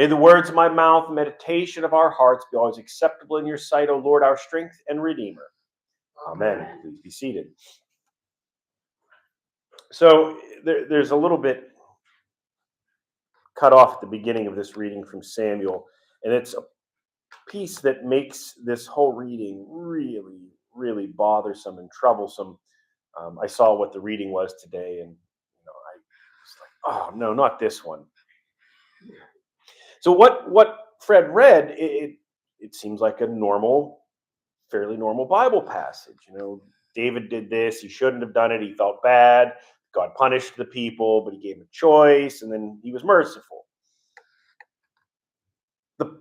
May the words of my mouth and meditation of our hearts be always acceptable in your sight, O Lord, our strength and Redeemer. Amen. Please be seated. So there's a little bit cut off at the beginning of this reading from Samuel, and it's a piece that makes this whole reading really, really bothersome and troublesome. I saw what the reading was today, and I was like, oh no, not this one. So what Fred read, it seems like a fairly normal Bible passage. David did this; he shouldn't have done it. He felt bad. God punished the people, but he gave him a choice, and then he was merciful. The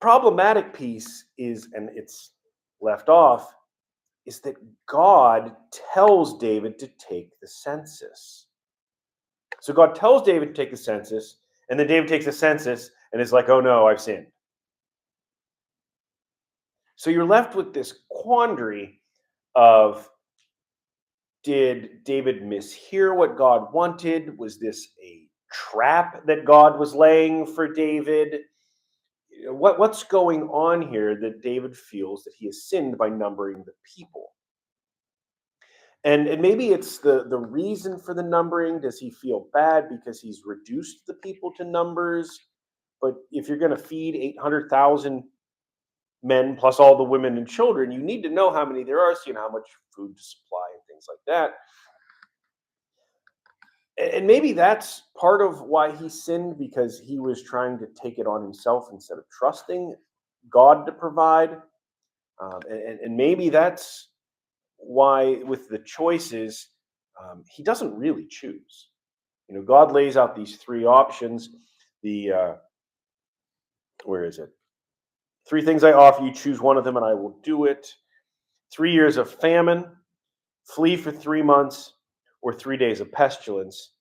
problematic piece is, and it's left off, is that God tells David to take the census. So God tells David to take the census, and then David takes the census and is like, oh no, I've sinned. So you're left with this quandary of, did David mishear what God wanted? Was this a trap that God was laying for David? What's going on here that David feels that he has sinned by numbering the people? And maybe it's the reason for the numbering. Does he feel bad because he's reduced the people to numbers? But if you're going to feed 800,000 men plus all the women and children, you need to know how many there are, so you know how much food to supply and things like that. And maybe that's part of why he sinned, because he was trying to take it on himself instead of trusting God to provide. And maybe that's why, with the choices, he doesn't really choose. God lays out these three options. Where is it? 3 things I offer you, choose one of them and I will do it. 3 years of famine, flee for 3 months, or 3 days of pestilence.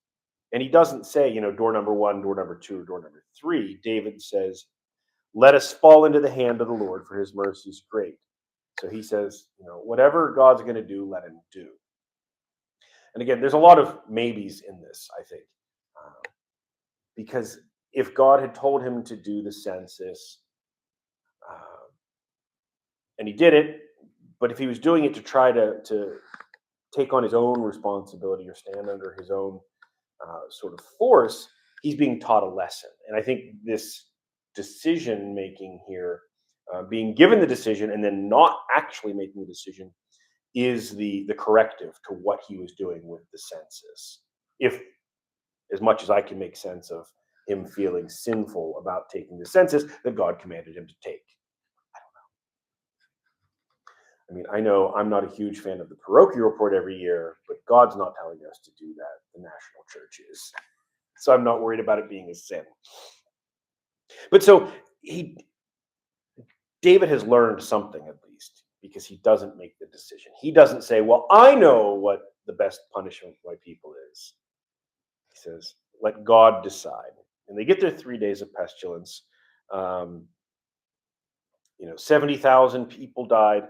And he doesn't say, door number 1, door number 2, or door number 3. David says, let us fall into the hand of the Lord, for his mercy is great. So he says, whatever God's going to do, let him do. And again, there's a lot of maybes in this, I think. Because if God had told him to do the census, and he did it, but if he was doing it to try to take on his own responsibility or stand under his own sort of force, he's being taught a lesson. And I think this decision making here, being given the decision and then not actually making the decision, is the corrective to what he was doing with the census. If, as much as I can make sense of him feeling sinful about taking the census that God commanded him to take. I mean, I know I'm not a huge fan of the parochial report every year, but God's not telling us to do that. The national church is. So I'm not worried about it being a sin. But so David has learned something, at least, because he doesn't make the decision. He doesn't say, well, I know what the best punishment for my people is. He says, let God decide. And they get their 3 days of pestilence. 70,000 people died,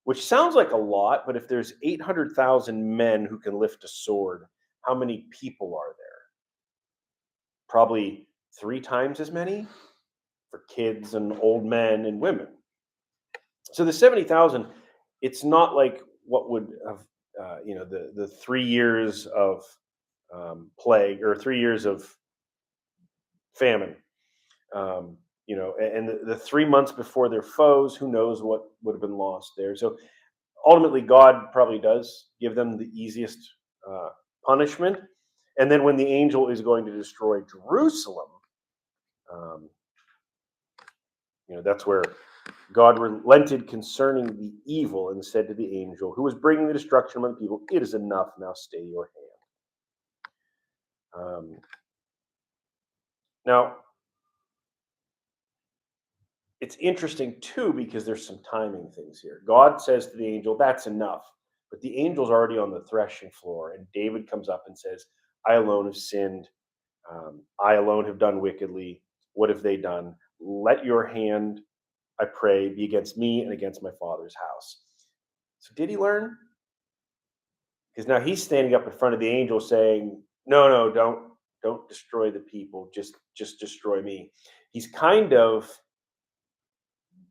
which sounds like a lot, but if there's 800,000 men who can lift a sword, how many people are there? Probably 3 times as many for kids and old men and women. So the 70,000, it's not like what would have, the 3 years of plague or 3 years of famine. And the 3 months before their foes, who knows what would have been lost there. So ultimately, God probably does give them the easiest punishment. And then when the angel is going to destroy Jerusalem, that's where God relented concerning the evil and said to the angel who was bringing the destruction among the people, it is enough, now stay your hand. Now, it's interesting too, because there's some timing things here. God says to the angel, that's enough. But the angel's already on the threshing floor, and David comes up and says, I alone have sinned. I alone have done wickedly. What have they done? Let your hand, I pray, be against me and against my father's house. So did he learn? Because now he's standing up in front of the angel saying, no, don't destroy the people. Just destroy me. He's kind of,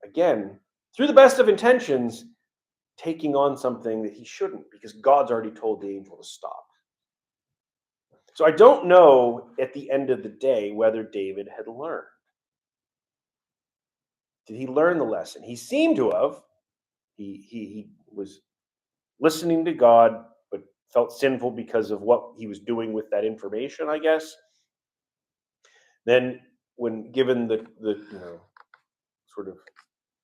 again, through the best of intentions, taking on something that he shouldn't because God's already told the angel to stop. So I don't know at the end of the day whether David had learned. Did he learn the lesson? He seemed to have. He was listening to God, but felt sinful because of what he was doing with that information, I guess. Then, when given the sort of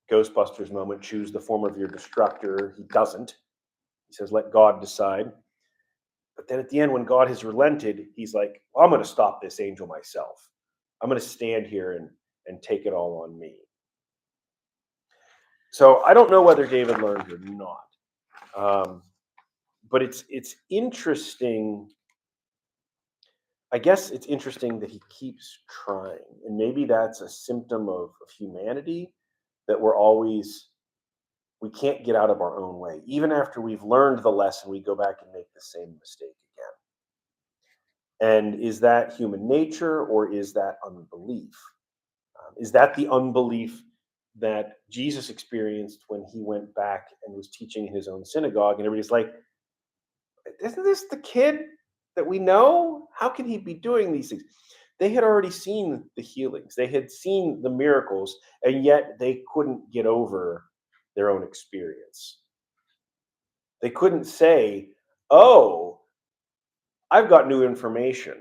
Ghostbusters moment, choose the form of your destructor, he doesn't. He says, let God decide. But then at the end, when God has relented, he's like, well, I'm going to stop this angel myself. I'm going to stand here and take it all on me. So I don't know whether David learned or not. But it's interesting. I guess it's interesting that he keeps trying. And maybe that's a symptom of humanity, that we can't get out of our own way. Even after we've learned the lesson, we go back and make the same mistake again. And is that human nature or is that unbelief? Is that the unbelief that Jesus experienced when he went back and was teaching in his own synagogue? And everybody's like, isn't this the kid that we know? How can he be doing these things? They had already seen the healings, they had seen the miracles, and yet they couldn't get over their own experience. They couldn't say, oh, I've got new information.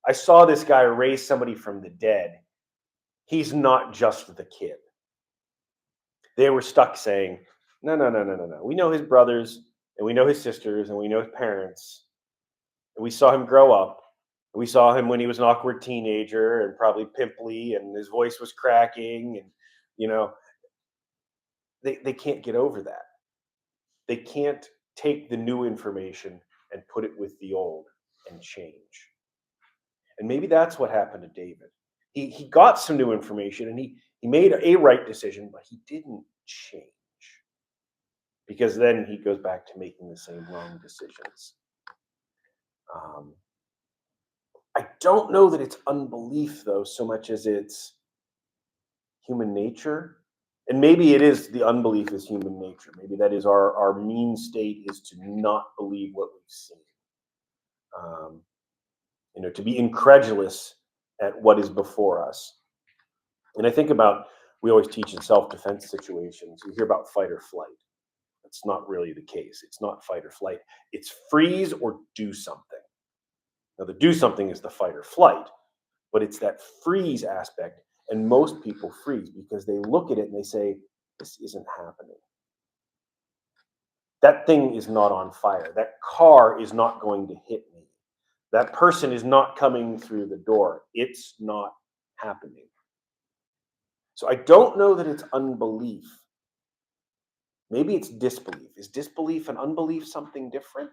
I saw this guy raise somebody from the dead. He's not just the kid. They were stuck saying, no, no, no, no, no, no. We know his brothers, and we know his sisters, and we know his parents, and we saw him grow up. We saw him when he was an awkward teenager and probably pimply, and his voice was cracking, and you know, they can't get over that. They can't take the new information and put it with the old and change. And maybe that's what happened to David. He got some new information and he made a right decision, but he didn't change. Because then he goes back to making the same wrong decisions. I don't know that it's unbelief, though, so much as it's human nature. And maybe it is the unbelief is human nature. Maybe that is our mean state is to not believe what we've seen. To be incredulous at what is before us. And I think about, we always teach in self-defense situations, you hear about fight or flight. That's not really the case. It's not fight or flight. It's freeze or do something. Now, the do something is the fight or flight, but it's that freeze aspect. And most people freeze because they look at it and they say, this isn't happening. That thing is not on fire. That car is not going to hit me. That person is not coming through the door. It's not happening. So I don't know that it's unbelief. Maybe it's disbelief. Is disbelief and unbelief something different?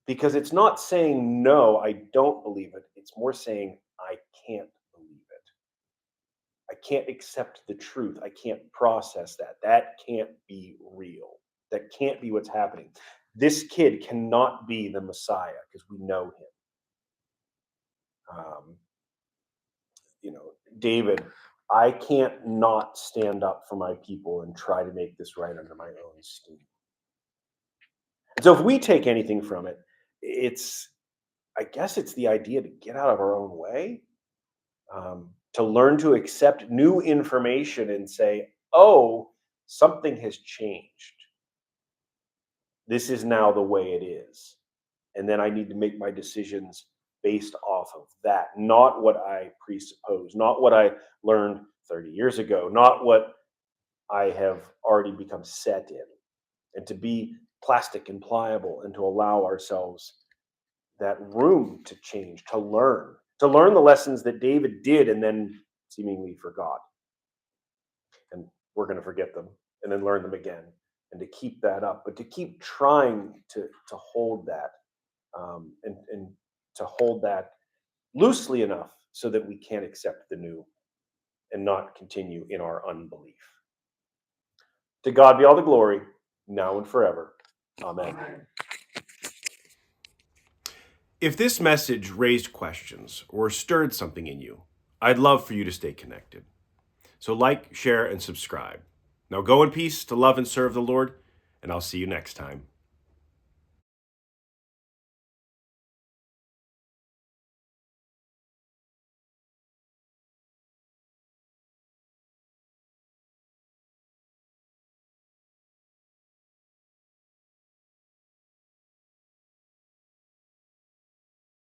Because it's not saying, no, I don't believe it. It's more saying, I can't believe it. I can't accept the truth. I can't process that. That can't be real. That can't be what's happening. This kid cannot be the Messiah because we know him. David, I can't not stand up for my people and try to make this right under my own steam. And so if we take anything from it, I guess it's the idea to get out of our own way, to learn to accept new information and say, oh, something has changed. This is now the way it is. And then I need to make my decisions based off of that, not what I presuppose, not what I learned 30 years ago, not what I have already become set in, and to be plastic and pliable and to allow ourselves that room to change, to learn the lessons that David did and then seemingly forgot. And we're going to forget them and then learn them again, and to keep that up, but to keep trying to hold that, and to hold that loosely enough so that we can accept the new and not continue in our unbelief. To God be all the glory, now and forever. Amen. If this message raised questions or stirred something in you, I'd love for you to stay connected. So like, share, and subscribe. Now go in peace to love and serve the Lord, and I'll see you next time.